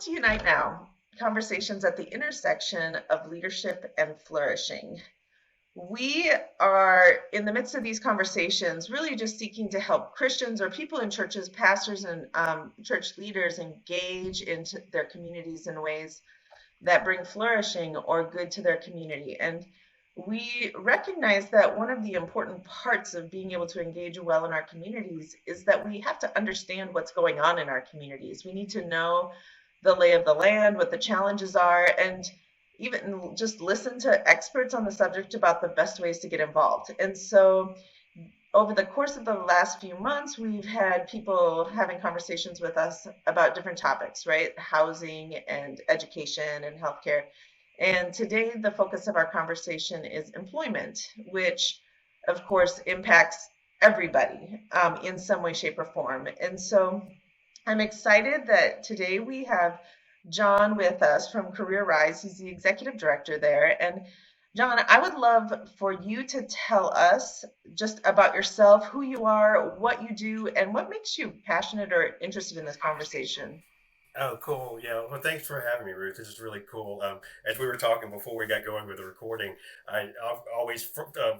to Unite Now, conversations at the intersection of leadership and flourishing. We are in the midst of these conversations, really just seeking to help Christians or people in churches, pastors, and church leaders engage into their communities in ways that bring flourishing or good to their community. And we recognize that one of the important parts of being able to engage well in our communities is that we have to understand what's going on in our communities. We need to know the lay of the land, what the challenges are, and even just listen to experts on the subject about the best ways to get involved. And so over the course of the last few months, we've had people having conversations with us about different topics, right? Housing and education and healthcare. And today, the focus of our conversation is employment, which, of course, impacts everybody in some way, shape, or form. And so I'm excited that today we have John with us from Career Rise. He's the executive director there. And John, I would love for you to tell us just about yourself, who you are, what you do, and what makes you passionate or interested in this conversation. Oh, cool. Yeah. Well, thanks for having me, Ruth. This is really cool. As we were talking before we got going with the recording, I always,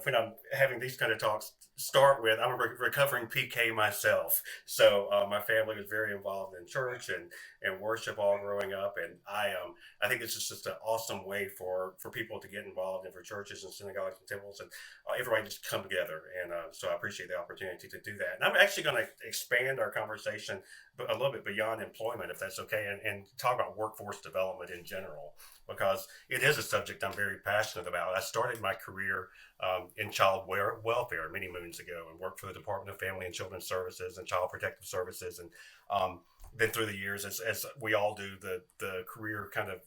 when I'm having these kind of talks, start with I'm a recovering PK myself. So my family was very involved in church and worship all growing up, and I think this is just an awesome way for people to get involved and for churches and synagogues and temples and everybody just come together. And so I appreciate the opportunity to do that. And I'm actually going to expand our conversation a little bit beyond employment, if that's okay, and talk about workforce development in general, because it is a subject I'm very passionate about. I started my career in welfare many moons ago and worked for the Department of Family and Children's Services and Child Protective Services. And then through the years, as we all do, the career kind of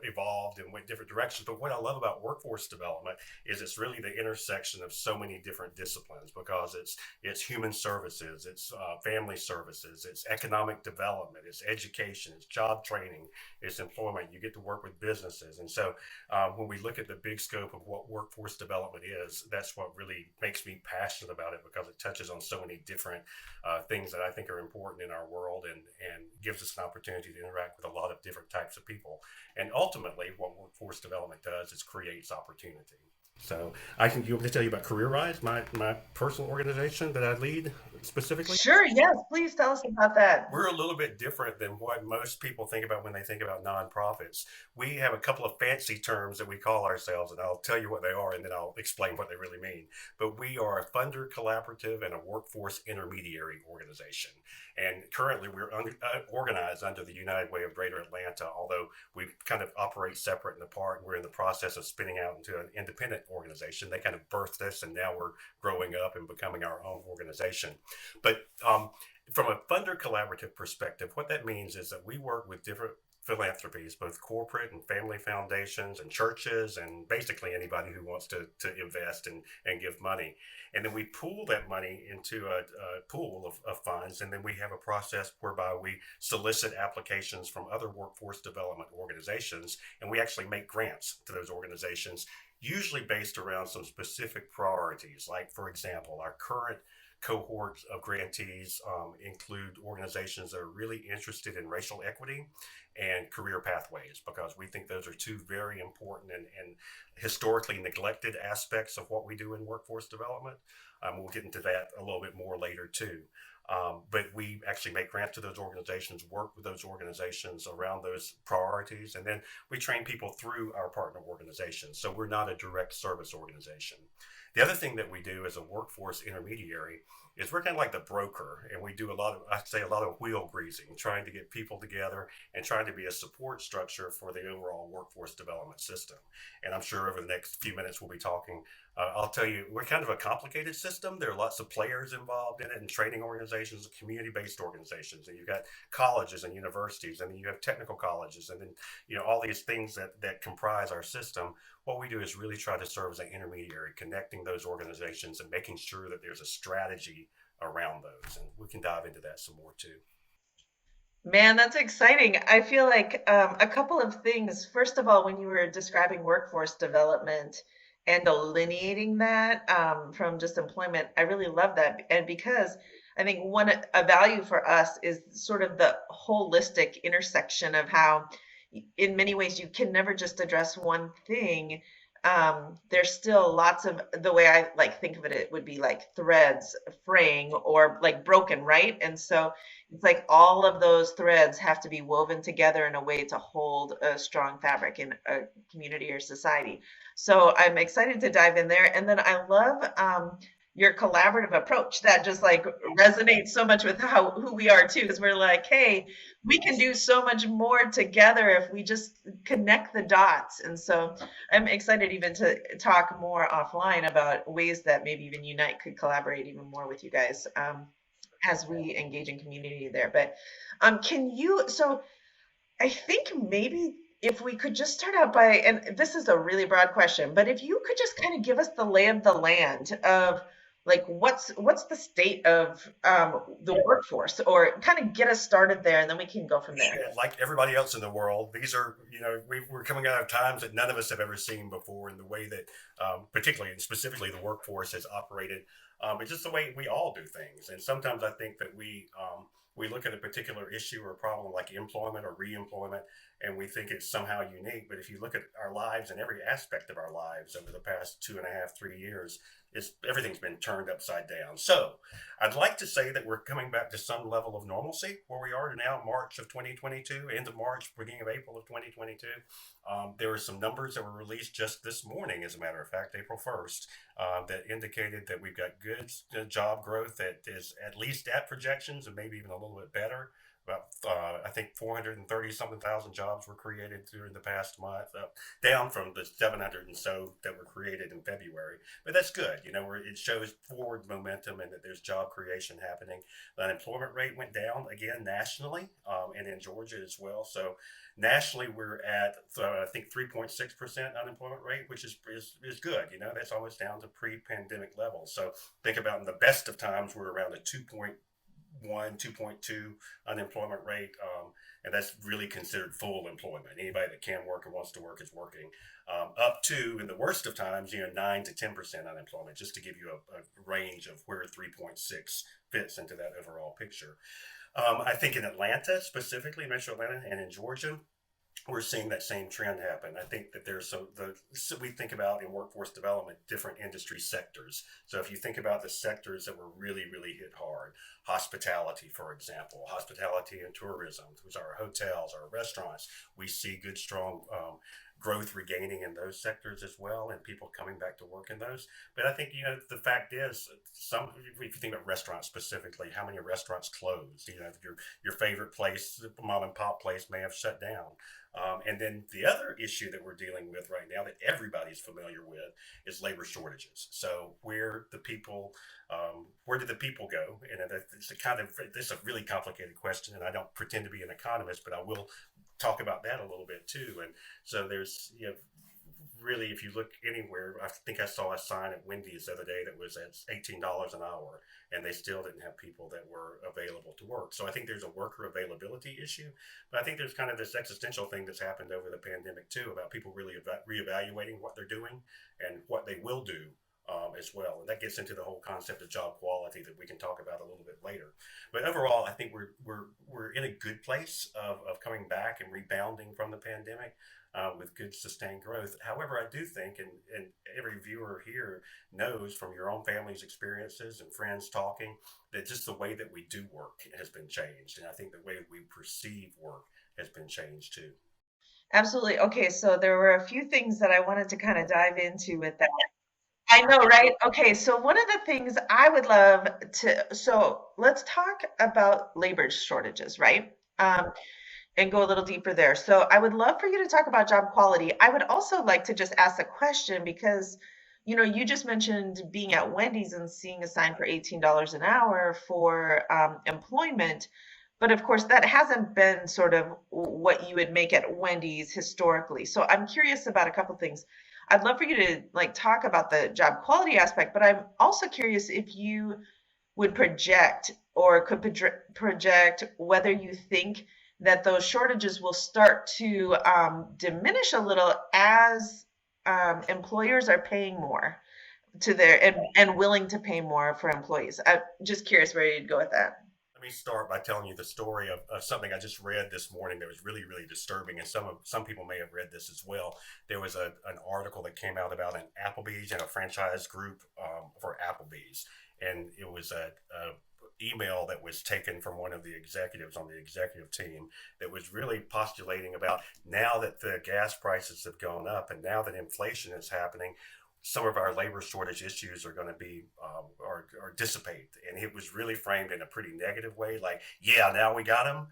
evolved and went different directions. But what I love about workforce development is it's really the intersection of so many different disciplines, because it's human services, it's family services, it's economic development, it's education, it's job training, it's employment. You get to work with businesses, and so when we look at the big scope of what workforce development is, that's what really makes me passionate about it, because it touches on so many different things that I think are important in our world, and gives us an opportunity to interact with a lot of different types of people. And ultimately, what workforce development does is creates opportunity. So you want me to tell you about Career Rise, my personal organization that I lead specifically? Sure, yes, please tell us about that. We're a little bit different than what most people think about when they think about nonprofits. We have a couple of fancy terms that we call ourselves, and I'll tell you what they are, and then I'll explain what they really mean. But we are a funder collaborative and a workforce intermediary organization. And currently, we're organized under the United Way of Greater Atlanta, although we kind of operate separate and apart. We're in the process of spinning out into an independent organization. They kind of birthed us, and now we're growing up and becoming our own organization. But from a funder collaborative perspective, what that means is that we work with different philanthropies, both corporate and family foundations and churches, and basically anybody who wants to invest and give money. And then we pool that money into a pool of funds, and then we have a process whereby we solicit applications from other workforce development organizations, and we actually make grants to those organizations, usually based around some specific priorities. Like, for example, our current cohort of grantees include organizations that are really interested in racial equity and career pathways, because we think those are two very important and historically neglected aspects of what we do in workforce development. We'll get into that a little bit more later too. But we actually make grants to those organizations, work with those organizations around those priorities, and then we train people through our partner organizations. So we're not a direct service organization. The other thing that we do as a workforce intermediary is we're kind of like the broker, and we do I'd say a lot of wheel greasing, trying to get people together and trying to be a support structure for the overall workforce development system. And I'm sure over the next few minutes we'll be talking. I'll tell you, we're kind of a complicated system. There are lots of players involved in it, and training organizations, community-based organizations, and you've got colleges and universities, and then you have technical colleges, and then all these things that comprise our system. What we do is really try to serve as an intermediary, connecting those organizations and making sure that there's a strategy around those. And we can dive into that some more too. Man, that's exciting. I feel like a couple of things. First of all, when you were describing workforce development and delineating that from just employment, I really love that. And because I think a value for us is sort of the holistic intersection of how, in many ways, you can never just address one thing. There's still lots of, the way I like think of it, it would be like threads fraying or like broken, right? And so it's like all of those threads have to be woven together in a way to hold a strong fabric in a community or society. So I'm excited to dive in there. And then I love your collaborative approach that just like resonates so much with who we are too, because we're like, hey, we can do so much more together if we just connect the dots. And so I'm excited even to talk more offline about ways that maybe even Unite could collaborate even more with you guys as we engage in community there. But so I think maybe if we could just start out by, and this is a really broad question, but if you could just kind of give us the lay of the land of like what's the state of the workforce, or kind of get us started there, and then we can go from there. Like everybody else in the world, these are, we're coming out of times that none of us have ever seen before, in the way that, particularly and specifically, the workforce has operated. It's just the way we all do things. And sometimes I think that we look at a particular issue or problem like employment or re-employment, and we think it's somehow unique. But if you look at our lives and every aspect of our lives over the past 2.5, 3 years, everything's been turned upside down. So I'd like to say that we're coming back to some level of normalcy where we are now, March of 2022, end of March, beginning of April of 2022. There were some numbers that were released just this morning, as a matter of fact, April 1st, that indicated that we've got good job growth that is at least at projections and maybe even a little bit better. About, I think 430 something thousand jobs were created during the past month, down from the 700 and so that were created in February. But that's good, where it shows forward momentum and that there's job creation happening. The unemployment rate went down again nationally, and in Georgia as well. So nationally, we're at I think 3.6% unemployment rate, which is good. That's almost down to pre-pandemic levels. So think about, in the best of times, we're around a 2.2 unemployment rate, and that's really considered full employment. Anybody that can work and wants to work is working. Up to, in the worst of times, 9 to 10% unemployment, just to give you a range of where 3.6 fits into that overall picture. I think in Atlanta, specifically Metro Atlanta, and in Georgia, we're seeing that same trend happen. I think that there's we think about in workforce development different industry sectors. So if you think about the sectors that were really, really hit hard, hospitality, for example, hospitality and tourism, which are our hotels, our restaurants, we see good, strong growth regaining in those sectors as well, and people coming back to work in those. But I think, the fact is, if you think about restaurants specifically, how many restaurants closed? Your favorite place, mom and pop place, may have shut down. And then the other issue that we're dealing with right now that everybody's familiar with is labor shortages. So where did the people go? And it's a really complicated question, and I don't pretend to be an economist, but I will talk about that a little bit too. And so there's, really, if you look anywhere, I think I saw a sign at Wendy's the other day that was at $18 an hour, and they still didn't have people that were available to work. So I think there's a worker availability issue, but I think there's kind of this existential thing that's happened over the pandemic too, about people really reevaluating what they're doing and what they will do. As well, and that gets into the whole concept of job quality that we can talk about a little bit later. But overall, I think we're in a good place of coming back and rebounding from the pandemic with good sustained growth. However, I do think, and every viewer here knows from your own family's experiences and friends talking, that just the way that we do work has been changed, and I think the way we perceive work has been changed too. Absolutely. Okay, so there were a few things that I wanted to kind of dive into with that. I know, right? Okay, so one of the things I would love so let's talk about labor shortages, right? And go a little deeper there. So I would love for you to talk about job quality. I would also like to just ask a question because, you just mentioned being at Wendy's and seeing a sign for $18 an hour for employment. But of course, that hasn't been sort of what you would make at Wendy's historically. So I'm curious about a couple things. I'd love for you to talk about the job quality aspect, but I'm also curious if you would project or could project whether you think that those shortages will start to diminish a little as employers are paying more. to their and willing to pay more for employees. I'm just curious where you'd go with that. Let me start by telling you the story of something I just read this morning that was really, really disturbing, and some people may have read this as well. There was an article that came out about an Applebee's and a franchise group for Applebee's, and it was a email that was taken from one of the executives on the executive team that was really postulating about now that the gas prices have gone up and now that inflation is happening, some of our labor shortage issues are going to be or dissipate. And it was really framed in a pretty negative way, like, yeah, now we got them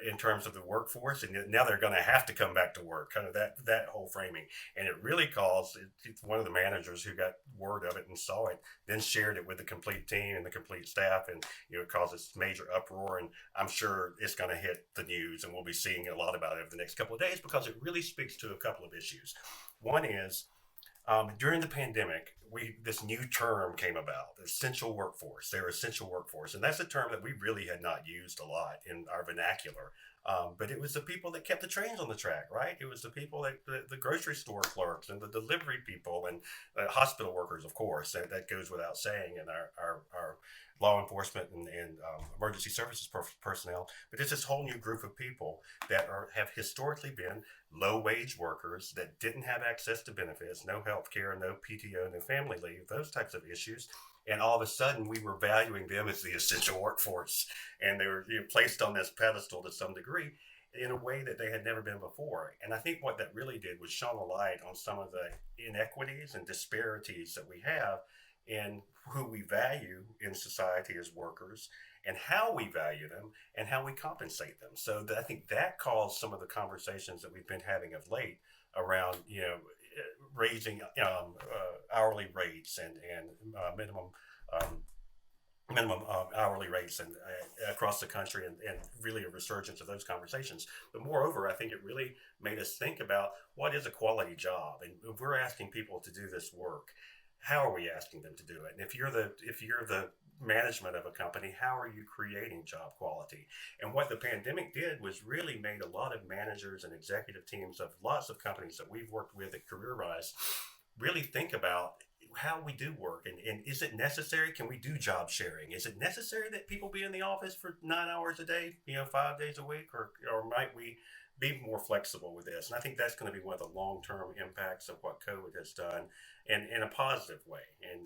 in terms of the workforce, and now they're going to have to come back to work. Kind of that whole framing, and it really caused one of the managers who got word of it and saw it, then shared it with the complete team and the complete staff, and it caused this major uproar. And I'm sure it's going to hit the news, and we'll be seeing a lot about it over the next couple of days because it really speaks to a couple of issues. One is during the pandemic, this new term came about, essential workforce. They're essential workforce, and that's a term that we really had not used a lot in our vernacular. But it was the people that kept the trains on the track, right? It was the people that the grocery store clerks and the delivery people and hospital workers, of course. That goes without saying, and our law enforcement and emergency services personnel. But it's this whole new group of people that have historically been low wage workers that didn't have access to benefits, no health care, no PTO, no family leave, those types of issues. And all of a sudden, we were valuing them as the essential workforce, and they were placed on this pedestal to some degree in a way that they had never been before. And I think what that really did was shone a light on some of the inequities and disparities that we have in who we value in society as workers and how we value them and how we compensate them. So I think that caused some of the conversations that we've been having of late around, raising hourly rates and um, minimum hourly rates and across the country, and really a resurgence of those conversations. But moreover, I think it really made us think about what is a quality job, and if we're asking people to do this work, how are we asking them to do it? And if you're the management of a company, how are you creating job quality? And what the pandemic did was really made a lot of managers and executive teams of lots of companies that we've worked with at CareerWise really think about how we do work, and is it necessary? Can we do job sharing? Is it necessary that people be in the office for 9 hours a day, 5 days a week, or might we be more flexible with this? And I think that's going to be one of the long-term impacts of what COVID has done, and in a positive way. And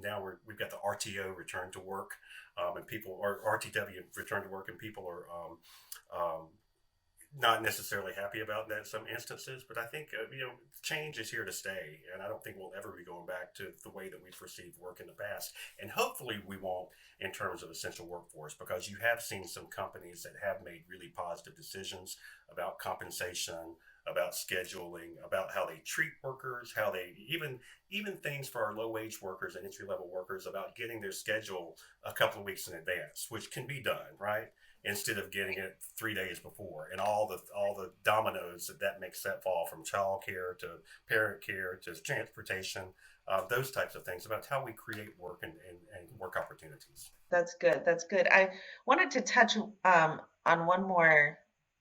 now we've got the RTO, return to work, and people, or RTW, return to work, and people are not necessarily happy about that in some instances. But I think change is here to stay, and I don't think we'll ever be going back to the way that we perceived work in the past. And hopefully we won't in terms of essential workforce, because you have seen some companies that have made really positive decisions about compensation, about scheduling, about how they treat workers, how they even things for our low wage workers and entry level workers about getting their schedule a couple of weeks in advance, which can be done, right? Instead of getting it 3 days before, and all the dominoes that makes that fall, from child care to parent care to transportation, those types of things about how we create work and work opportunities. That's good. That's good. I wanted to touch on one more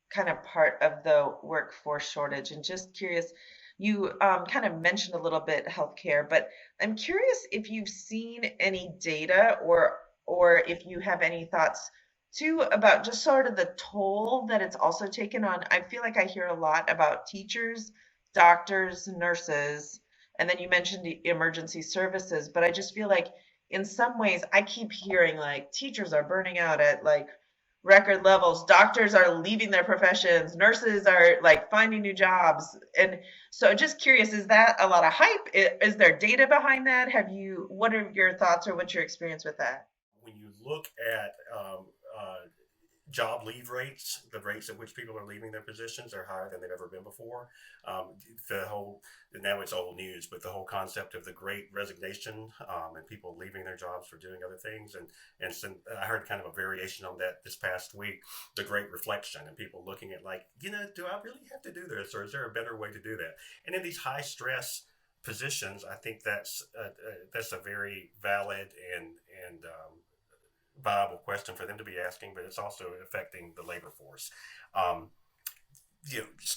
kind of part of the workforce shortage, and just curious. You kind of mentioned a little bit healthcare, but I'm curious if you've seen any data, or if you have any thoughts too about just sort of the toll that it's also taken on. I feel like I hear a lot about teachers, doctors, nurses, and then you mentioned the emergency services, but I just feel like in some ways I keep hearing like teachers are burning out at like record levels, doctors are leaving their professions, nurses are like finding new jobs. And so just curious, is that a lot of hype? Is there data behind that? What are your thoughts, or what's your experience with that? When you look at job leave rates, the rates at which people are leaving their positions are higher than they've ever been before. The whole, now it's old news, but the whole concept of the great resignation, and people leaving their jobs for doing other things. And some, I heard kind of a variation on that this past week, the great reflection, and people looking at like, do I really have to do this, or is there a better way to do that? And in these high stress positions, I think that's a very valid and viable question for them to be asking, but it's also affecting the labor force. Um,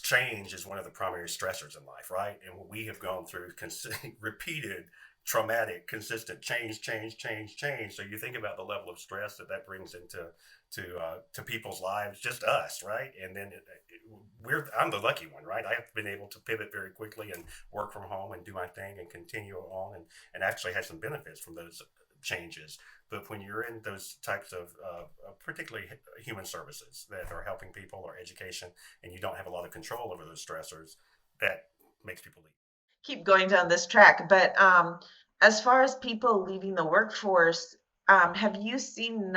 Change is one of the primary stressors in life, right? And we have gone through repeated traumatic, consistent change. So you think about the level of stress that brings into to people's lives, just us, right? And then I'm the lucky one, right? I have been able to pivot very quickly and work from home and do my thing and continue on, and actually have some benefits from those changes. But when you're in those types of particularly human services that are helping people or education, and you don't have a lot of control over those stressors, that makes people leave. Keep going down this track, but as far as people leaving the workforce, have you seen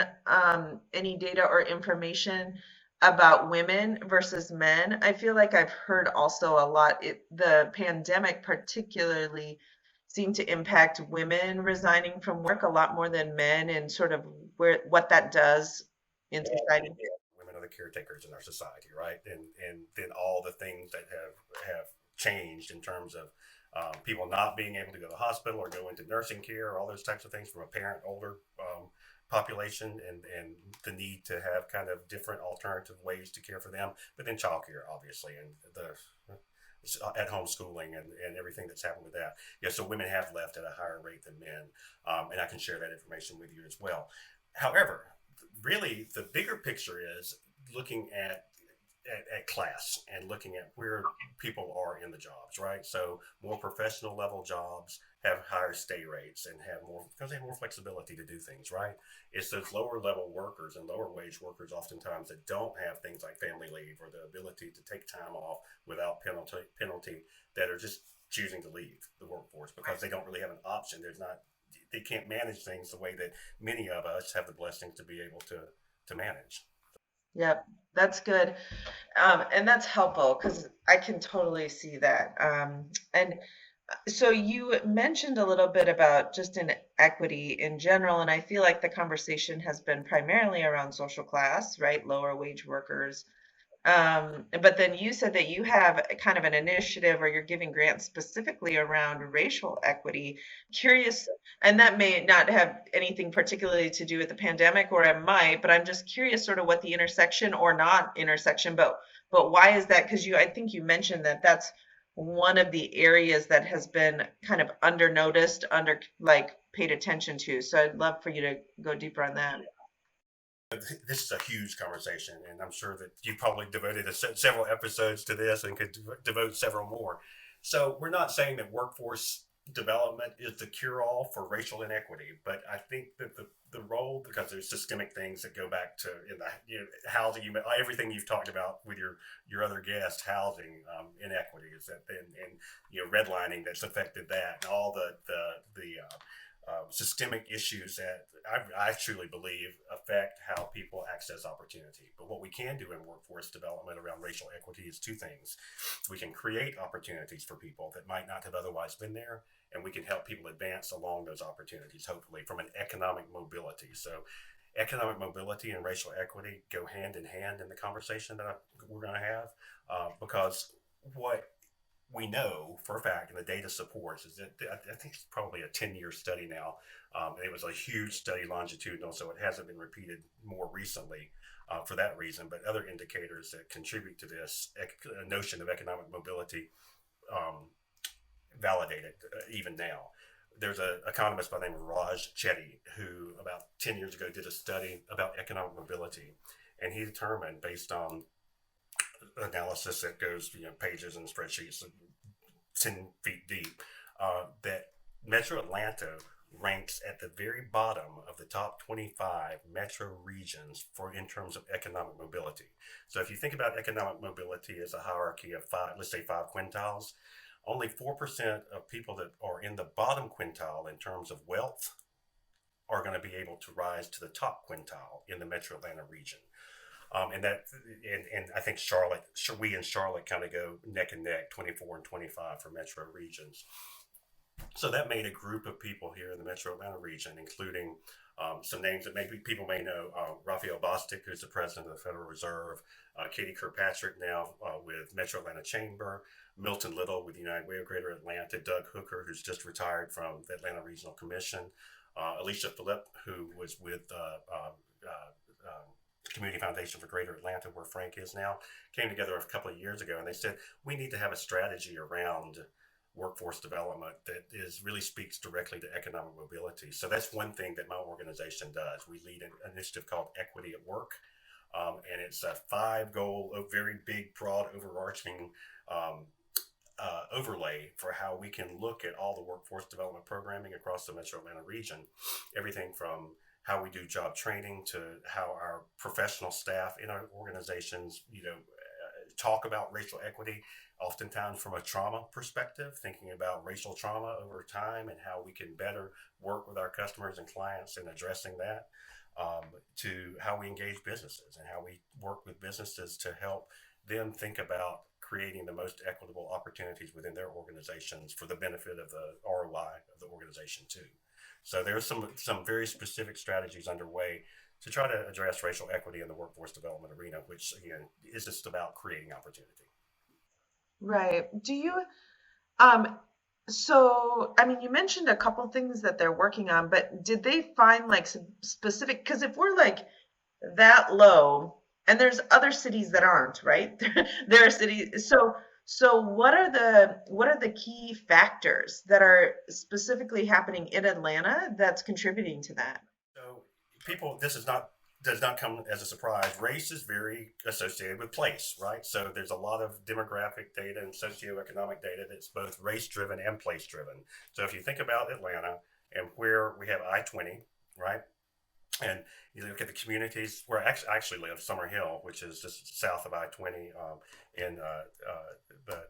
any data or information about women versus men? I feel like I've heard also a lot, the pandemic particularly seemed to impact women resigning from work a lot more than men, and sort of what that does in society. Women are the caretakers in our society, right? And then all the things that have changed in terms of people not being able to go to the hospital or go into nursing care, all those types of things from a parent older population, and the need to have kind of different alternative ways to care for them, but then childcare, obviously, and the at home schooling and everything that's happened with that. Yeah, so women have left at a higher rate than men, and I can share that information with you as well. However, really, the bigger picture is looking at class and looking at where people are in the jobs, right? So more professional level jobs have higher stay rates and have more because they have more flexibility to do things, right? It's those lower level workers and lower wage workers oftentimes that don't have things like family leave or the ability to take time off without penalty that are just choosing to leave the workforce because they don't really have an option. They can't manage things the way that many of us have the blessing to be able to manage. Yep, that's good. And that's helpful because I can totally see that. And so you mentioned a little bit about just inequity in general, and I feel like the conversation has been primarily around social class, right? Lower wage workers. But then you said that you have kind of an initiative or you're giving grants specifically around racial equity. Curious, and that may not have anything particularly to do with the pandemic, or it might, but I'm just curious sort of what the intersection or not intersection, but why is that? Because I think you mentioned that that's one of the areas that has been kind of under noticed, under like paid attention to. So I'd love for you to go deeper on that. This is a huge conversation, and I'm sure that you probably devoted several episodes to this and could devote several more. So we're not saying that workforce development is the cure-all for racial inequity, but I think that the role, because there's systemic things that go back to in the housing, everything you've talked about with your other guest, housing inequities, and redlining that's affected that, and all the systemic issues that I truly believe affect how people access opportunity. But what we can do in workforce development around racial equity is two things. We can create opportunities for people that might not have otherwise been there, and we can help people advance along those opportunities, hopefully, from an economic mobility. So economic mobility and racial equity go hand in hand in the conversation that we're going to have, because what we know for a fact, and the data supports, is that I think it's probably a 10-year study now. It was a huge study, longitudinal, so it hasn't been repeated more recently for that reason. But other indicators that contribute to this notion of economic mobility validate it even now. There's an economist by the name of Raj Chetty who about 10 years ago did a study about economic mobility, and he determined, based on analysis that goes pages and spreadsheets 10 feet deep, that Metro Atlanta ranks at the very bottom of the top 25 metro regions in terms of economic mobility. So if you think about economic mobility as a hierarchy of five, let's say 5 quintiles, only 4% of people that are in the bottom quintile in terms of wealth are going to be able to rise to the top quintile in the Metro Atlanta region. And I think we in Charlotte kind of go neck and neck, 24 and 25 for metro regions. So that made a group of people here in the Metro Atlanta region, including some names that maybe people may know: Raphael Bostic, who's the president of the Federal Reserve; Katie Kirkpatrick, now with Metro Atlanta Chamber; Milton Little with United Way of Greater Atlanta; Doug Hooker, who's just retired from the Atlanta Regional Commission; Alicia Phillip, who was with Community Foundation for Greater Atlanta, where Frank is now, came together a couple of years ago, and they said we need to have a strategy around workforce development that really speaks directly to economic mobility. So that's one thing that my organization does. We lead an initiative called Equity at Work, and it's a 5 goal, a very big, broad, overarching um, overlay for how we can look at all the workforce development programming across the Metro Atlanta region. Everything from how we do job training to how our professional staff in our organizations, talk about racial equity, oftentimes from a trauma perspective, thinking about racial trauma over time and how we can better work with our customers and clients in addressing that, to how we engage businesses and how we work with businesses to help them think about creating the most equitable opportunities within their organizations for the benefit of the ROI of the organization too. So there's some very specific strategies underway to try to address racial equity in the workforce development arena, which again is just about creating opportunity. Right. Do you, um, so, I mean, you mentioned a couple things that they're working on, but did they find like some specific, because if we're like that low, and there's other cities that aren't, right? There are cities. So what are the key factors that are specifically happening in Atlanta that's contributing to that? So people, this is not does not come as a surprise. Race is very associated with place, right? So there's a lot of demographic data and socioeconomic data that's both race driven and place driven. So if you think about Atlanta and where we have I-20, right? And you look at the communities where I actually live, Summer Hill, which is just south of I-20, in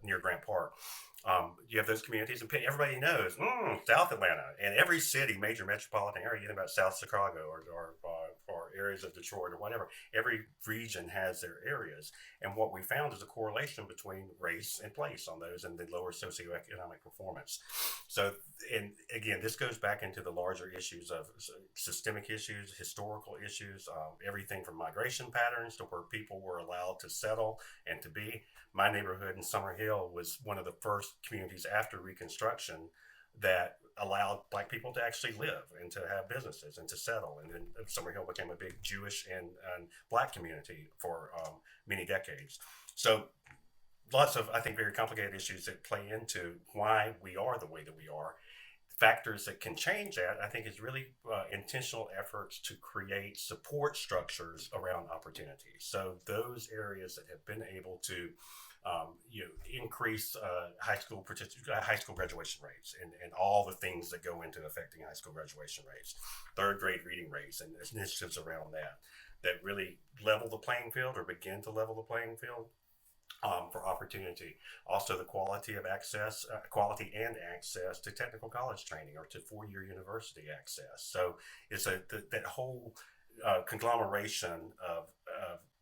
near Grant Park. You have those communities, and everybody knows South Atlanta, and every city, major metropolitan area, about South Chicago or areas of Detroit or whatever. Every region has their areas, and what we found is a correlation between race and place on those, and the lower socioeconomic performance. So, and again, this goes back into the larger issues of systemic issues, historical issues, everything from migration patterns to where people were allowed to settle and to be. My neighborhood in Summer Hill was one of the first communities after Reconstruction that allowed Black people to actually live and to have businesses and to settle. And then Summer Hill became a big Jewish and Black community for many decades. So lots of, I think, very complicated issues that play into why we are the way that we are. Factors that can change that, I think, is really intentional efforts to create support structures around opportunity. So those areas that have been able to increase high school graduation rates and all the things that go into affecting high school graduation rates, third grade reading rates, and initiatives around that really level the playing field or begin to level the playing field for opportunity. Also, the quality of access, quality and access to technical college training or to four-year university access. So it's that whole conglomeration of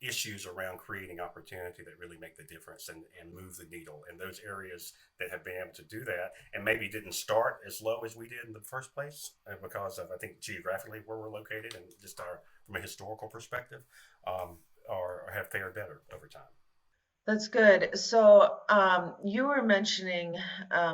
issues around creating opportunity that really make the difference and move the needle. And those areas that have been able to do that and maybe didn't start as low as we did in the first place because of, I think, geographically where we're located and just from a historical perspective, or have fared better over time. That's good. So, you were mentioning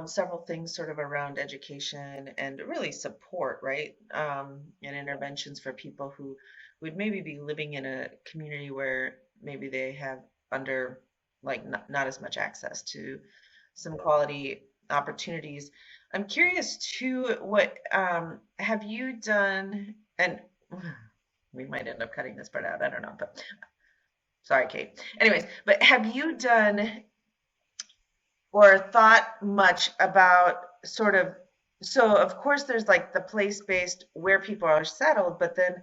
several things sort of around education and really support, right? And interventions for people who would maybe be living in a community where maybe they have under like not as much access to some quality opportunities. I'm curious too, what have you done? And we might end up cutting this part out. I don't know, but sorry, Kate. Anyways, but have you done or thought much about sort of, so of course there's like the place-based where people are settled, but then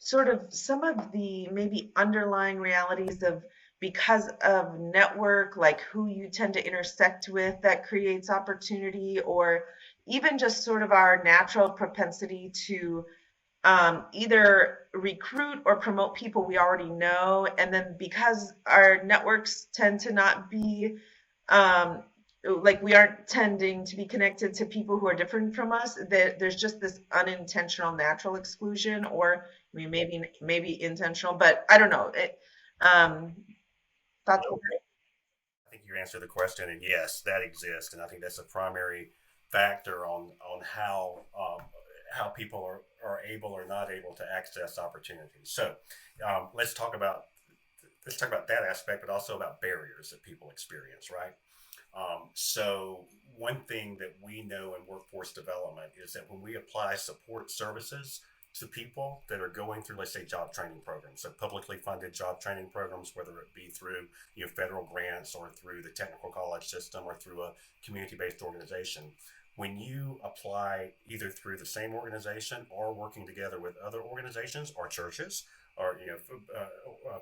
sort of some of the maybe underlying realities of because of network, like who you tend to intersect with that creates opportunity, or even just sort of our natural propensity to either recruit or promote people we already know. And then because our networks tend to not be like we aren't tending to be connected to people who are different from us, that there's just this unintentional natural exclusion, or I mean maybe intentional, but I don't know. Thoughts? I think you answered the question, and yes, that exists, and I think that's a primary factor on how people are able or not able to access opportunities. So let's talk about that aspect, but also about barriers that people experience, right? So one thing that we know in workforce development is that when we apply support services to people that are going through, let's say, job training programs, so publicly funded job training programs, whether it be through federal grants or through the technical college system or through a community-based organization, when you apply either through the same organization or working together with other organizations or churches or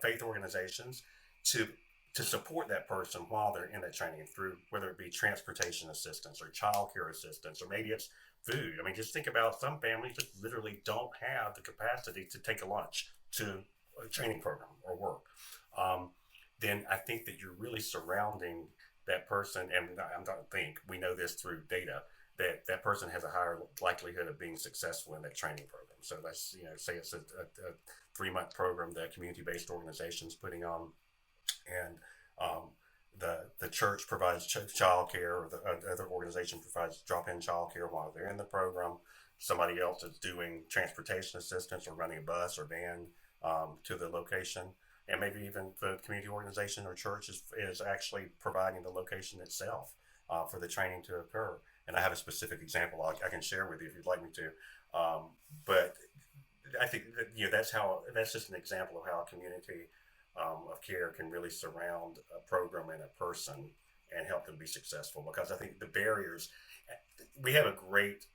faith organizations to support that person while they're in that training through whether it be transportation assistance or child care assistance or maybe it's food. I mean, just think about some families that literally don't have the capacity to take a lunch to a training program or work. Um, then I think that you're really surrounding that person, and I don't think we know this through data that that person has a higher likelihood of being successful in that training program. So let's say it's a 3 month program that community-based organizations putting on, and the church provides child care, or the other organization provides drop-in child care while they're in the program. Somebody else is doing transportation assistance or running a bus or van to the location. And maybe even the community organization or church is actually providing the location itself for the training to occur. And I have a specific example I can share with you if you'd like me to. But I think that, that's just an example of how a community of care can really surround a program and a person and help them be successful. Because I think the barriers, we have a great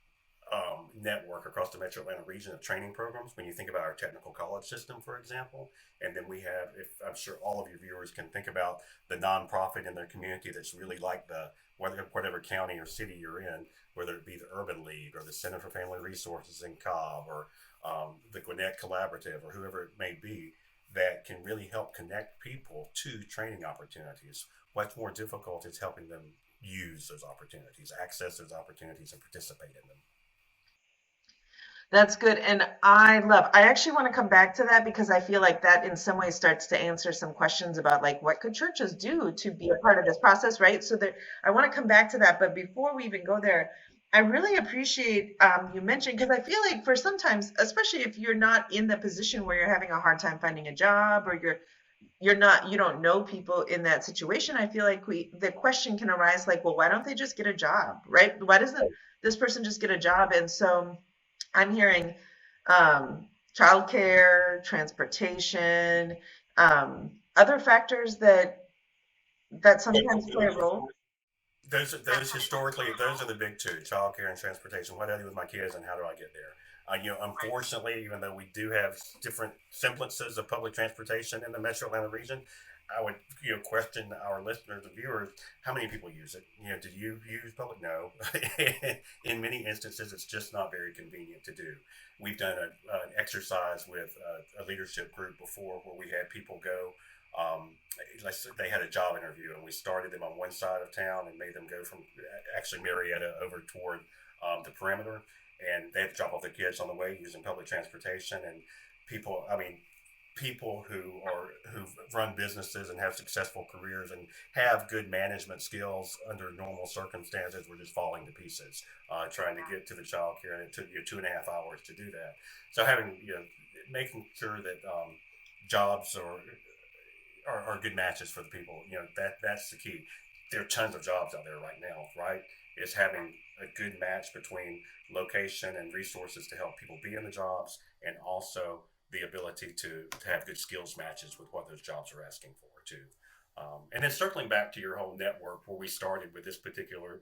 network across the Metro Atlanta region of training programs. When you think about our technical college system, for example, and then we have, if I'm sure all of your viewers can think about the nonprofit in their community that's really like the whatever county or city you're in, whether it be the Urban League or the Center for Family Resources in Cobb or the Gwinnett Collaborative or whoever it may be, that can really help connect people to training opportunities. What's more difficult is helping them use those opportunities, access those opportunities, and participate in them. That's good. And I actually want to come back to that because I feel like that in some ways starts to answer some questions about like what could churches do to be a part of this process, right? So that I want to come back to that. But before we even go there, I really appreciate you mentioned because I feel like for sometimes, especially if you're not in the position where you're having a hard time finding a job or you don't know people in that situation, I feel like the question can arise like, well, why don't they just get a job, right? Why doesn't this person just get a job? And so I'm hearing childcare, transportation, other factors that sometimes play a role. Those historically, those are the big two: childcare and transportation. What do I do with my kids, and how do I get there? Unfortunately, even though we do have different semblances of public transportation in the Metro Atlanta region, I would question our listeners and viewers: how many people use it? Do you use public? No. In many instances, it's just not very convenient to do. We've done an exercise with a leadership group before where we had people go. Let's say they had a job interview, and we started them on one side of town and made them go from actually Marietta over toward the perimeter, and they had to drop off their kids on the way using public transportation. And people who run businesses and have successful careers and have good management skills under normal circumstances were just falling to pieces trying to get to the child care, and it took 2.5 hours to do that. So having making sure that jobs are good matches for the people. That's the key. There are tons of jobs out there right now, right? Is having a good match between location and resources to help people be in the jobs, and also the ability to have good skills matches with what those jobs are asking for too. And then circling back to your whole network where we started with this particular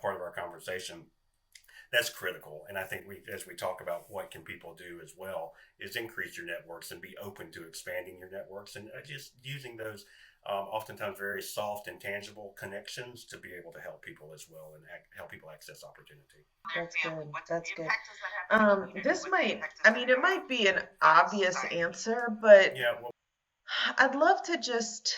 part of our conversation, that's critical. And I think as we talk about what can people do as well, is increase your networks and be open to expanding your networks and just using those oftentimes very soft and tangible connections to be able to help people as well and help people access opportunity. That's good. That's good. This might, I mean, it might be an obvious answer, but Yeah, well, I'd love to just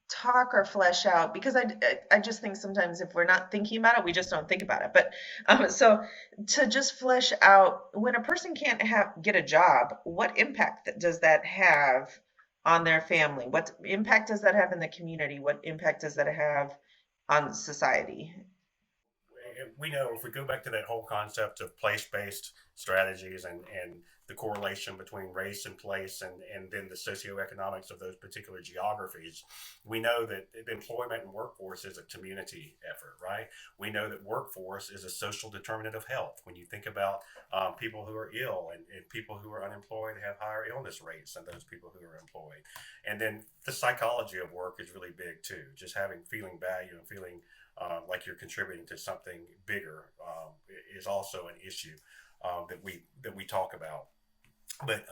talk or flesh out because I just think sometimes if we're not thinking about it, we just don't think about it. But so to just flesh out when a person can't get a job, what impact does that have on their family? What impact does that have in the community? What impact does that have on society? we know if we go back to that whole concept of place-based strategies and the correlation between race and place, and then the socioeconomics of those particular geographies, we know that employment and workforce is a community effort, right? We know that workforce is a social determinant of health. When you think about people who are ill, and people who are unemployed have higher illness rates than those people who are employed. And then the psychology of work is really big too. Just feeling value and feeling like you're contributing to something bigger is also an issue that we talk about. But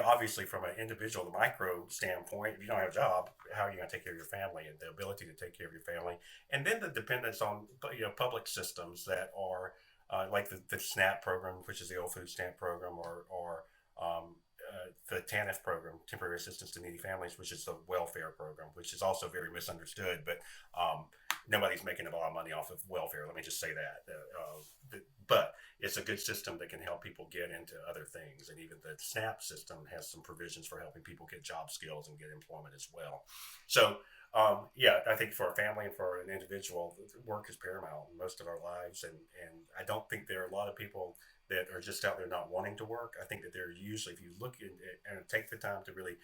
obviously, from an individual, the micro standpoint, if you don't have a job, how are you going to take care of your family, and the ability to take care of your family, and then the dependence on public systems that are like the SNAP program, which is the old food stamp program, or the TANF program, Temporary Assistance to Needy Families, which is the welfare program, which is also very misunderstood. But nobody's making a lot of money off of welfare. Let me just say that. But it's a good system that can help people get into other things. And even the SNAP system has some provisions for helping people get job skills and get employment as well. So, I think for a family and for an individual, work is paramount in most of our lives. And I don't think there are a lot of people that are just out there not wanting to work. I think that they're usually, if you look and take the time to really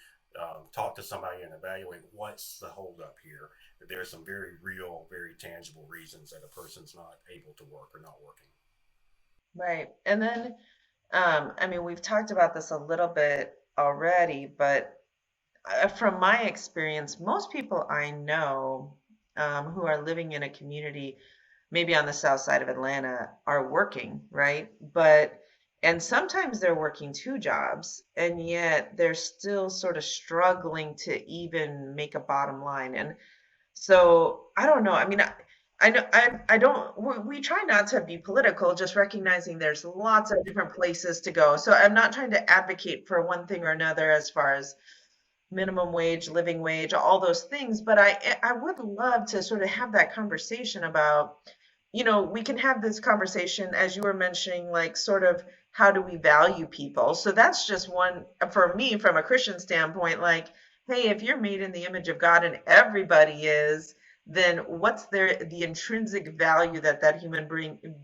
talk to somebody and evaluate what's the holdup here, that there are some very real, very tangible reasons that a person's not able to work or not working. Right. And then, I mean, we've talked about this a little bit already, but from my experience, most people I know who are living in a community, maybe on the south side of Atlanta, are working, right? And sometimes they're working two jobs, and yet they're still sort of struggling to even make a bottom line. And so I don't know. I mean, I know I don't. We try not to be political, just recognizing there's lots of different places to go. So I'm not trying to advocate for one thing or another as far as minimum wage, living wage, all those things. But I would love to sort of have that conversation about, we can have this conversation as you were mentioning, like sort of how do we value people? So that's just one for me from a Christian standpoint, like, hey, if you're made in the image of God and everybody is, then what's the intrinsic value that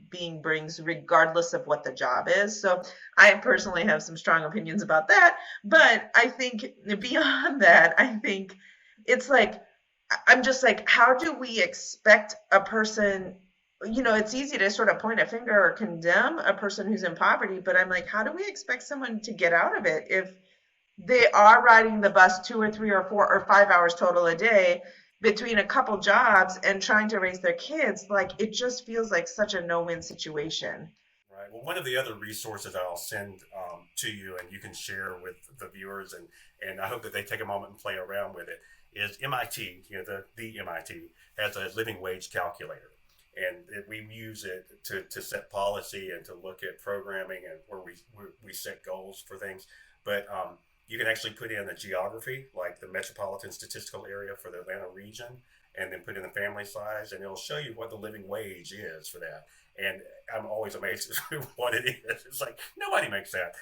being brings regardless of what the job is? So I personally have some strong opinions about that, but I think beyond that, I think it's like I'm just like, how do we expect a person, it's easy to sort of point a finger or condemn a person who's in poverty, but I'm like, how do we expect someone to get out of it if they are riding the bus 2 or 3 or 4 or 5 hours total a day between a couple jobs and trying to raise their kids? Like, it just feels like such a no-win situation. Right. Well, one of the other resources I'll send to you, and you can share with the viewers, and I hope that they take a moment and play around with it, is MIT. The MIT has a living wage calculator, and we use it to set policy and to look at programming and where we set goals for things. But you can actually put in the geography, like the metropolitan statistical area for the Atlanta region, and then put in the family size, and it'll show you what the living wage is for that. And I'm always amazed at what it is. It's like nobody makes that,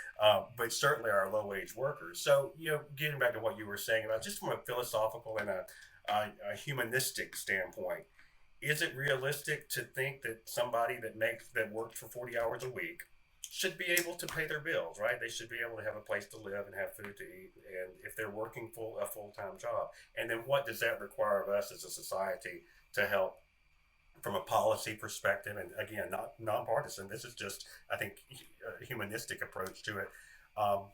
but certainly our low wage workers. So, getting back to what you were saying about just from a philosophical and a humanistic standpoint, is it realistic to think that somebody that works for 40 hours a week should be able to pay their bills, right? They should be able to have a place to live and have food to eat, and if they're working a full-time job. And then what does that require of us as a society to help from a policy perspective? And again, not nonpartisan. This is just, I think, a humanistic approach to it. Um,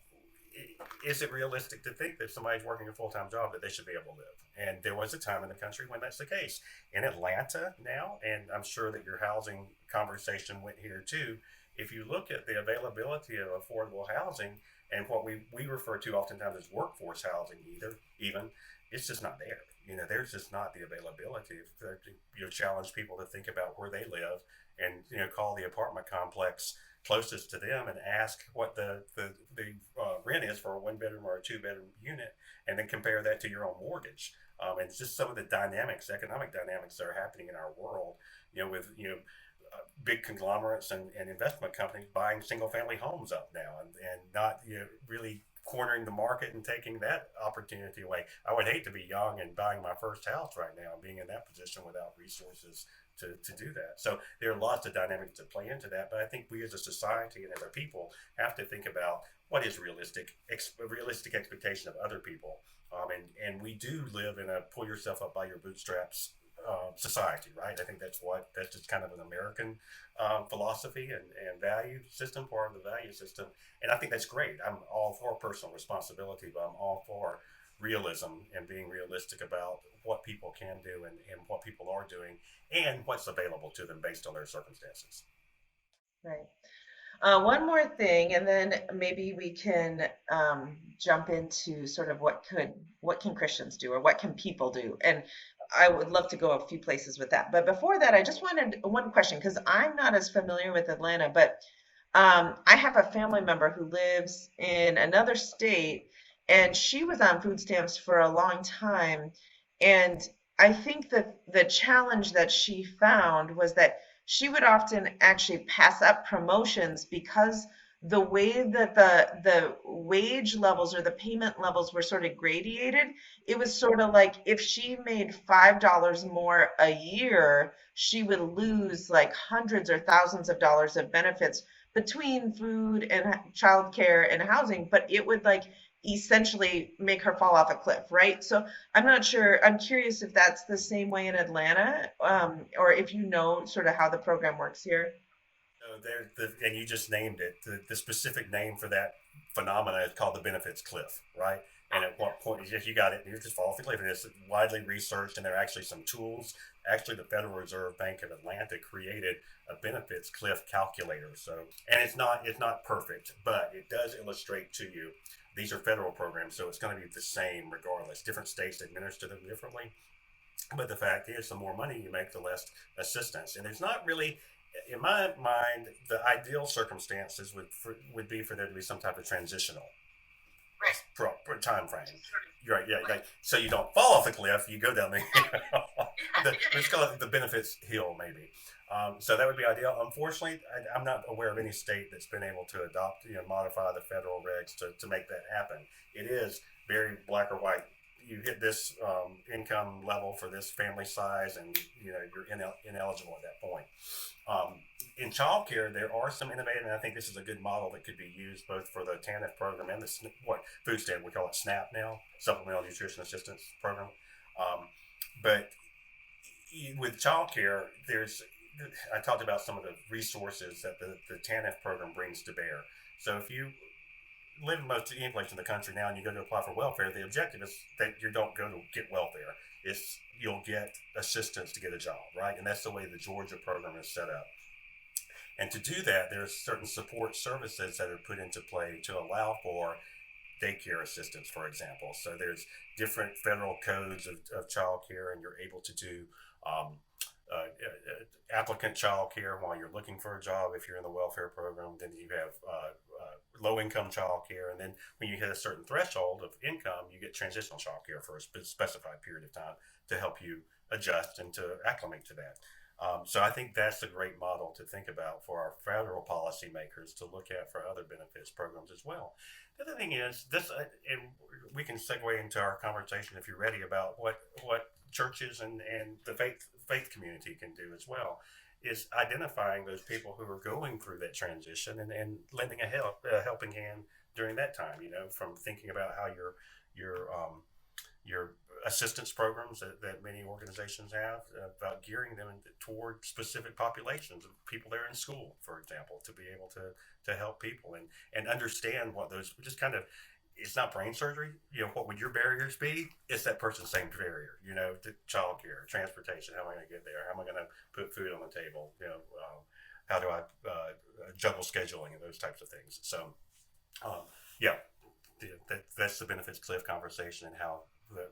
is it realistic to think that if somebody's working a full-time job that they should be able to live? And there was a time in the country when that's the case. In Atlanta now, and I'm sure that your housing conversation went here too, if you look at the availability of affordable housing and what we refer to oftentimes as workforce housing, even it's just not there. There's just not the availability. Challenge people to think about where they live, and call the apartment complex closest to them and ask what the rent is for a 1 bedroom or a 2 bedroom unit, and then compare that to your own mortgage. And it's just some of the economic dynamics that are happening in our world. With big conglomerates and investment companies buying single family homes up now, and not really cornering the market and taking that opportunity away. I would hate to be young and buying my first house right now and being in that position without resources to do that. So there are lots of dynamics that play into that, but I think we as a society and as a people have to think about what is realistic expectation of other people. And we do live in a pull yourself up by your bootstraps society, right? I think that's just kind of an American philosophy and value system, part of the value system. And I think that's great. I'm all for personal responsibility, but I'm all for realism and being realistic about what people can do and what people are doing and what's available to them based on their circumstances. Right. One more thing, and then maybe we can jump into sort of what can Christians do or what can people do? And I would love to go a few places with that. But before that, I just wanted one question because I'm not as familiar with Atlanta, but I have a family member who lives in another state, and she was on food stamps for a long time. And I think that the challenge that she found was that she would often actually pass up promotions because the way that the wage levels or the payment levels were sort of gradated, it was sort of like if she made $5 more a year, she would lose like hundreds or thousands of dollars of benefits between food and childcare and housing, but it would like essentially make her fall off a cliff, right? So I'm not sure. I'm curious if that's the same way in Atlanta, or if you know sort of how the program works here. So and you just named it. The specific name for that phenomena is called the benefits cliff, right? And at what point, if you got it, you just fall off the cliff. And it's widely researched, and there are actually some tools. Actually, the Federal Reserve Bank of Atlanta created a benefits cliff calculator. So, and it's not perfect, but it does illustrate to you. These are federal programs, so it's going to be the same regardless. Different states administer them differently. But the fact is, the more money you make, the less assistance. And there's not really, in my mind, the ideal circumstances would be for there to be some type of transitional time frame. You're right, yeah. Like, so you don't fall off the cliff, you go down let's call it the benefits hill, maybe. So that would be ideal. Unfortunately, I'm not aware of any state that's been able to adopt, modify the federal regs to make that happen. It is very black or white. You hit this income level for this family size, and you're ineligible at that point. In childcare, there are some innovative, and I think this is a good model that could be used both for the TANF program and the food stamp. We call it SNAP now, Supplemental Nutrition Assistance Program. But with childcare, I talked about some of the resources that the TANF program brings to bear. So if you live in most any place in the country now and you go to apply for welfare, the objective is that you don't go to get welfare. You'll get assistance to get a job, right? And that's the way the Georgia program is set up. And to do that, there are certain support services that are put into play to allow for daycare assistance, for example. So there's different federal codes of child care, and you're able to do applicant child care while you're looking for a job if you're in the welfare program. Then you have low-income child care, and then when you hit a certain threshold of income, you get transitional child care for a specified period of time to help you adjust and to acclimate to that. So I think that's a great model to think about for our federal policymakers to look at for other benefits programs as well. The other thing is this, and we can segue into our conversation if you're ready about what churches and the faith community can do as well, is identifying those people who are going through that transition and lending a helping hand during that time. From thinking about how your assistance programs that many organizations have, about gearing them toward specific populations of people that are in school, for example, to be able to help people and understand what those just kind of. It's not brain surgery. What would your barriers be? It's that person's same barrier. To childcare, transportation. How am I going to get there? How am I going to put food on the table? How do I juggle scheduling and those types of things? So, yeah, that's the benefits cliff conversation and how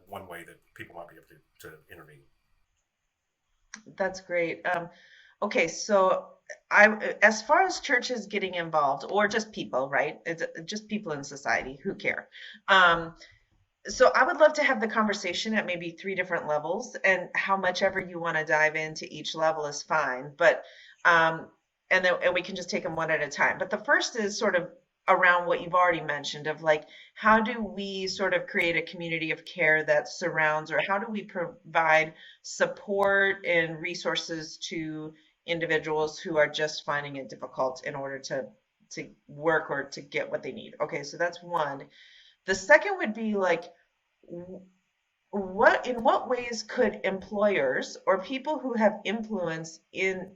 one way that people might be able to intervene. That's great. Okay, so as far as churches getting involved, or just people, right? It's just people in society who care. So I would love to have the conversation at maybe 3 different levels, and how much ever you want to dive into each level is fine. But and we can just take them one at a time. But the first is sort of around what you've already mentioned of like, how do we sort of create a community of care that surrounds, or how do we provide support and resources to individuals who are just finding it difficult in order to work or to get what they need. Okay, so that's one. The second would be like, what in what ways could employers or people who have influence in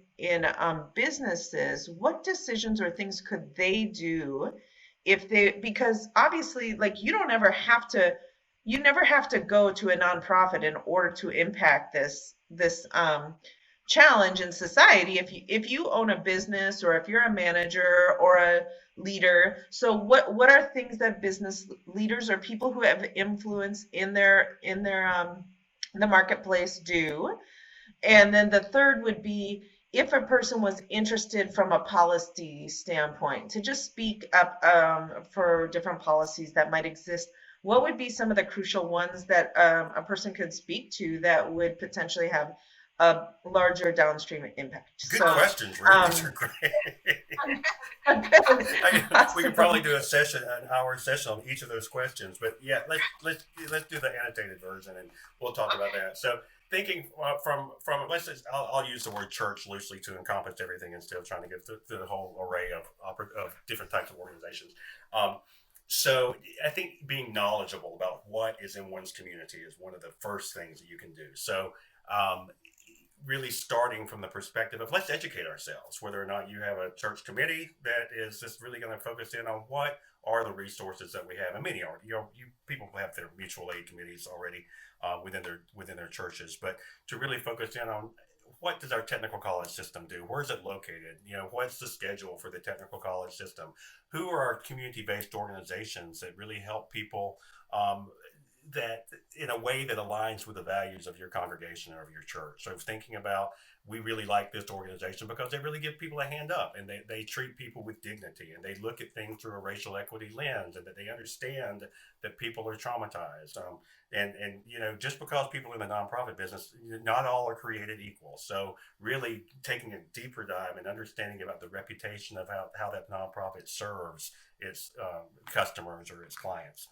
businesses, what decisions or things could they do if they, because obviously like you never have to go to a nonprofit in order to impact this challenge in society. If you own a business, or if you're a manager or a leader, so what are things that business leaders or people who have influence in their the marketplace do? And then the third would be, if a person was interested from a policy standpoint to just speak up for different policies that might exist, what would be some of the crucial ones that a person could speak to that would potentially have a larger downstream impact? Good So, questions, Ruth. These are great. We could awesome. probably do an hour session on each of those questions. But yeah, let's do the annotated version, and we'll talk about that. So thinking from let's just I'll use the word church loosely to encompass everything instead of trying to get through the whole array of different types of organizations. Um, so I think being knowledgeable about what is in one's community is one of the first things that you can do. So um, really starting from the perspective of let's educate ourselves, whether or not you have a church committee that is just really going to focus in on what are the resources that we have, and many are. You people have their mutual aid committees already within their churches, but to really focus in on what does our technical college system do? Where is it located? What's the schedule for the technical college system? Who are our community-based organizations that really help people um, that in a way that aligns with the values of your congregation or of your church? So thinking about, we really like this organization because they really give people a hand up, and they treat people with dignity, and they look at things through a racial equity lens, and that they understand that people are traumatized. And just because people in the nonprofit business, not all are created equal. So really taking a deeper dive and understanding about the reputation of how that nonprofit serves its customers or its clients.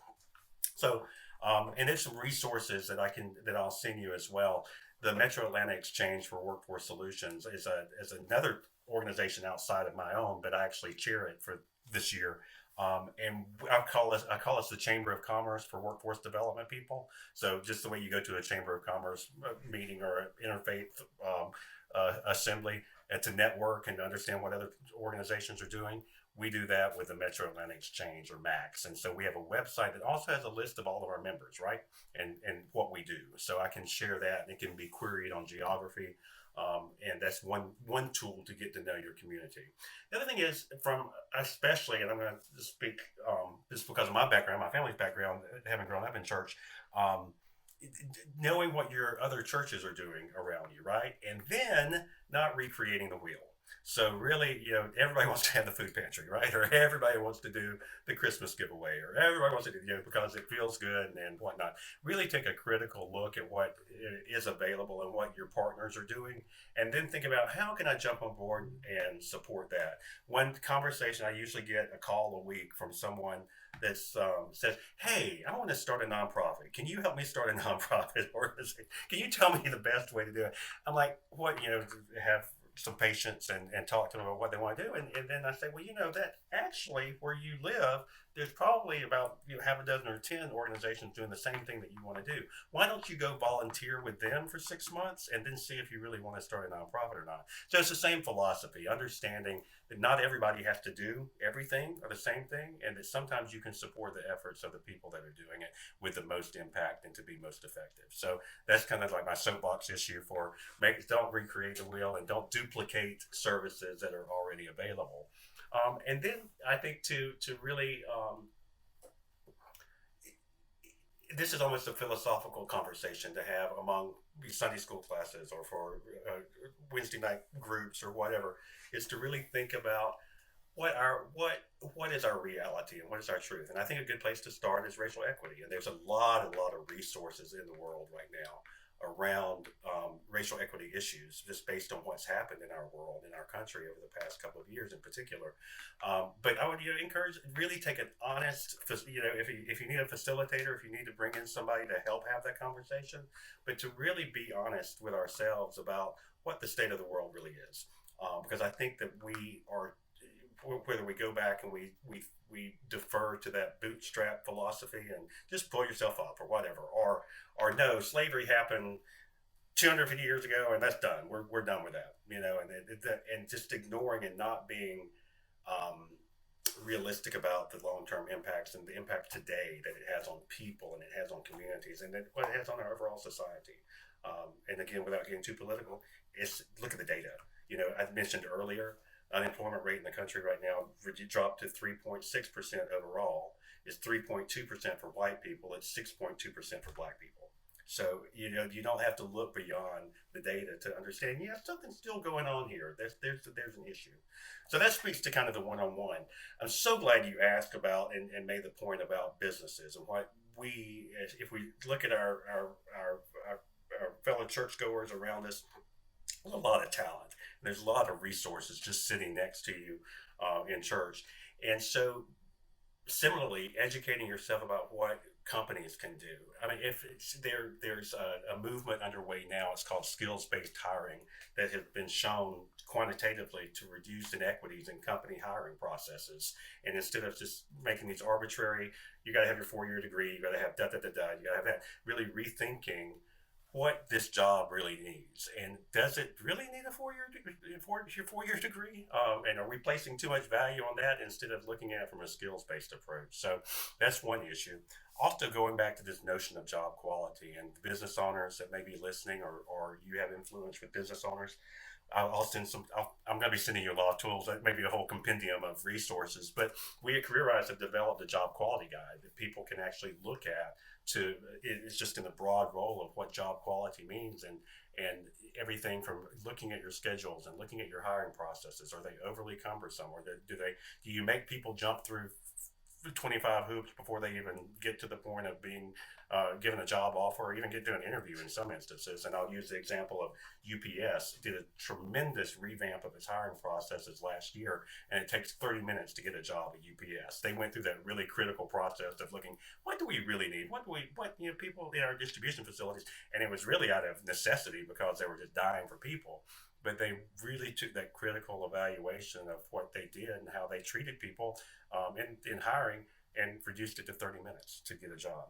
So and there's some resources that I'll send you as well. The Metro Atlanta Exchange for Workforce Solutions is another organization outside of my own, but I actually chair it for this year. And I call us the Chamber of Commerce for Workforce Development people. So just the way you go to a Chamber of Commerce meeting or an interfaith assembly to network and to understand what other organizations are doing, we do that with the Metro Atlanta Exchange, or MAX. And so we have a website that also has a list of all of our members, right? And what we do. So I can share that, and it can be queried on geography. And that's one tool to get to know your community. The other thing is, especially, and I'm going to speak just because of my background, my family's background, having grown up in church, um, knowing what your other churches are doing around you, right? And then not recreating the wheel. So really, everybody wants to have the food pantry, right? Or everybody wants to do the Christmas giveaway, or everybody wants to do, because it feels good and whatnot. Really take a critical look at what is available and what your partners are doing, and then think about, how can I jump on board and support that? One conversation, I usually get a call a week from someone that says, "Hey, I want to start a nonprofit. Can you help me start a nonprofit organization? Can you tell me the best way to do it?" I'm like, "What? Have some patience and talk to them about what they want to do." And then I say, well, that actually where you live, there's probably about half a dozen or 10 organizations doing the same thing that you want to do. Why don't you go volunteer with them for 6 months and then see if you really want to start a nonprofit or not? So it's the same philosophy, understanding that not everybody has to do everything or the same thing, and that sometimes you can support the efforts of the people that are doing it with the most impact and to be most effective. So that's kind of like my soapbox issue for don't recreate the wheel and don't duplicate services that are already available. And then I think to really this is almost a philosophical conversation to have among Sunday school classes or for Wednesday night groups or whatever, is to really think about what is our reality and what is our truth. And I think a good place to start is racial equity. And there's a lot of resources in the world right now around racial equity issues, just based on what's happened in our world, in our country over the past couple of years in particular. But I would encourage, really take an honest, if you need a facilitator, if you need to bring in somebody to help have that conversation, but to really be honest with ourselves about what the state of the world really is. Because I think that we are, whether we go back and we defer to that bootstrap philosophy and just pull yourself up or whatever, or no, slavery happened 250 years ago and that's done. We're done with that, and just ignoring and not being realistic about the long-term impacts and the impact today that it has on people and it has on communities and what it has on our overall society. And again, without getting too political, look at the data. I mentioned earlier, unemployment rate in the country right now dropped to 3.6% overall. It's 3.2% for white people. It's 6.2% for black people. So, you don't have to look beyond the data to understand, something's still going on here. There's an issue. So that speaks to kind of the one-on-one. I'm so glad you asked about and made the point about businesses and what if we look at our fellow churchgoers around us, there's a lot of talent. There's a lot of resources just sitting next to you in church. And so similarly, educating yourself about what companies can do. I mean, if there's a movement underway now, it's called skills-based hiring, that has been shown quantitatively to reduce inequities in company hiring processes. And instead of just making these arbitrary, you got to have your 4-year degree, you got to have da-da-da-da, you got to have that, really rethinking what this job really needs, and does it really need a 4-year degree? And are we placing too much value on that instead of looking at it from a skills-based approach? So that's one issue. Also, going back to this notion of job quality and business owners that may be listening, or you have influence with business owners, I'll send some. I'm going to be sending you a lot of tools, maybe a whole compendium of resources. But we at CareerWise have developed a job quality guide that people can actually look at. It's just in the broad role of what job quality means, and everything from looking at your schedules and looking at your hiring processes. Are they overly cumbersome, or do you make people jump through 25 hoops before they even get to the point of being given a job offer, or even get to an interview in some instances? And I'll use the example of UPS. Did a tremendous revamp of its hiring processes last year, and it takes 30 minutes to get a job at UPS. They went through that really critical process of looking, what do we really need? What people in our distribution facilities, and it was really out of necessity because they were just dying for people. But they really took that critical evaluation of what they did and how they treated people in hiring and reduced it to 30 minutes to get a job.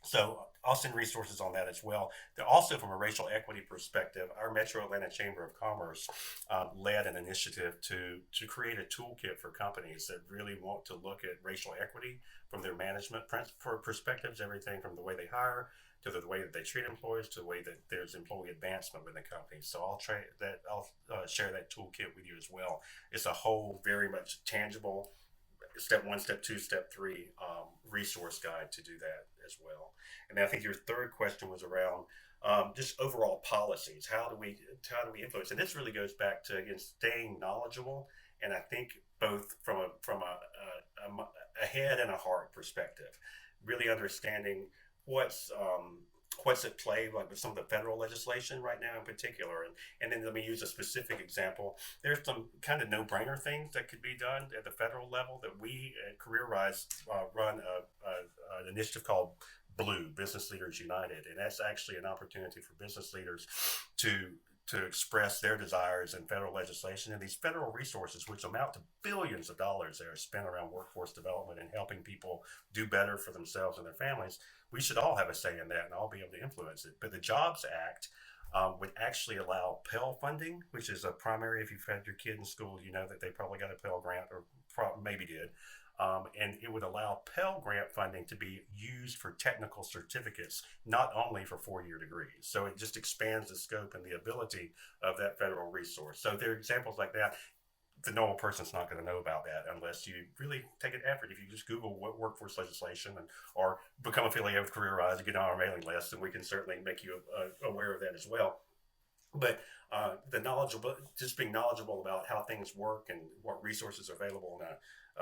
So I'll send resources on that as well. Also, from a racial equity perspective, our Metro Atlanta Chamber of Commerce led an initiative to create a toolkit for companies that really want to look at racial equity from their management perspectives, everything from the way they hire to the way that they treat employees, to the way that there's employee advancement within the company. So I'll share that toolkit with you as well. It's a whole very much tangible step 1, step 2, step 3 resource guide to do that as well. And I think your third question was around just overall policies. How do we influence? And this really goes back to, again, staying knowledgeable. And I think both from a head and a heart perspective, really understanding what's at play, like with some of the federal legislation right now in particular. And then let me use a specific example. There's some kind of no-brainer things that could be done at the federal level that we at CareerWise run an initiative called Blue, Business Leaders United. And that's actually an opportunity for business leaders to express their desires in federal legislation, and these federal resources, which amount to billions of dollars that are spent around workforce development and helping people do better for themselves and their families. We should all have a say in that and all be able to influence it. But the Jobs Act would actually allow Pell funding, which is a primary. If you've had your kid in school, you know that they probably got a Pell grant, or maybe did. And it would allow Pell Grant funding to be used for technical certificates, not only for 4-year degrees. So it just expands the scope and the ability of that federal resource. So there are examples like that. The normal person's not going to know about that unless you really take an effort. If you just Google what workforce legislation or become affiliated with CareerWise and get on our mailing list, and we can certainly make you aware of that as well. But just being knowledgeable about how things work and what resources are available on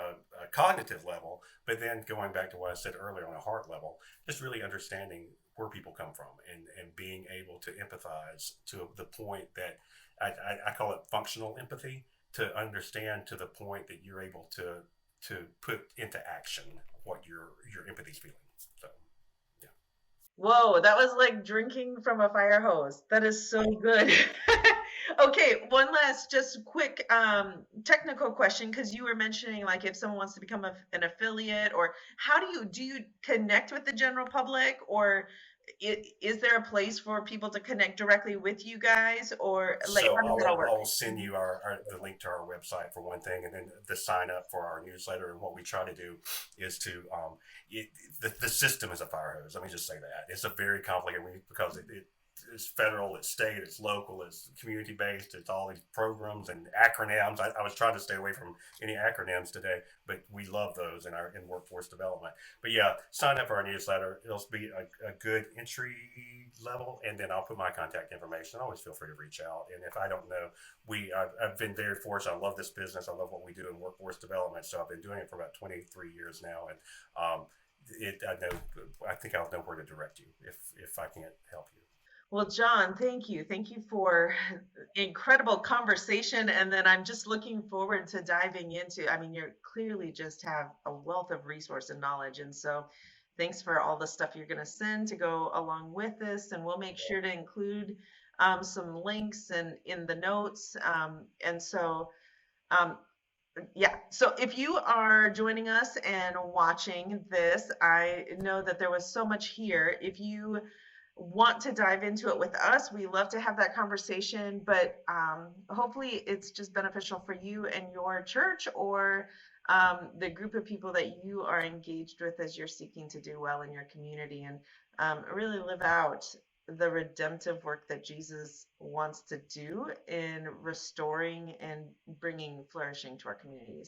a cognitive level, but then going back to what I said earlier on a heart level, just really understanding where people come from, and being able to empathize to the point that I call it functional empathy, to understand to the point that you're able to put into action what your empathy's feeling. So yeah. Whoa, that was like drinking from a fire hose. That is so good. Okay, one last just quick technical question, because you were mentioning like if someone wants to become an affiliate, or how do you connect with the general public, or is there a place for people to connect directly with you guys, or like So how does that all work? I'll send you the link to our website for one thing, and then the sign up for our newsletter. And what we try to do is to the system is a fire hose. Let me just say that it's a very complicated, because it's federal, it's state, it's local, it's community based, it's all these programs and acronyms. I was trying to stay away from any acronyms today, but we love those in workforce development. But yeah, sign up for our newsletter. It'll be a good entry level, and then I'll put my contact information. Always feel free to reach out. And if I don't know, I've been very fortunate. I love this business. I love what we do in workforce development. So I've been doing it for about 23 years now, and I think I'll know where to direct you if I can't help you. Well, John, thank you. Thank you for incredible conversation. And then I'm just looking forward to diving into, I mean, you clearly just have a wealth of resource and knowledge. And so thanks for all the stuff you're going to send to go along with this. And we'll make sure to include some links and in the notes. And so, um, yeah, so if you are joining us and watching this, I know that there was so much here. If you want to dive into it with us, we love to have that conversation, but hopefully it's just beneficial for you and your church, or the group of people that you are engaged with as you're seeking to do well in your community, and really live out the redemptive work that Jesus wants to do in restoring and bringing flourishing to our communities.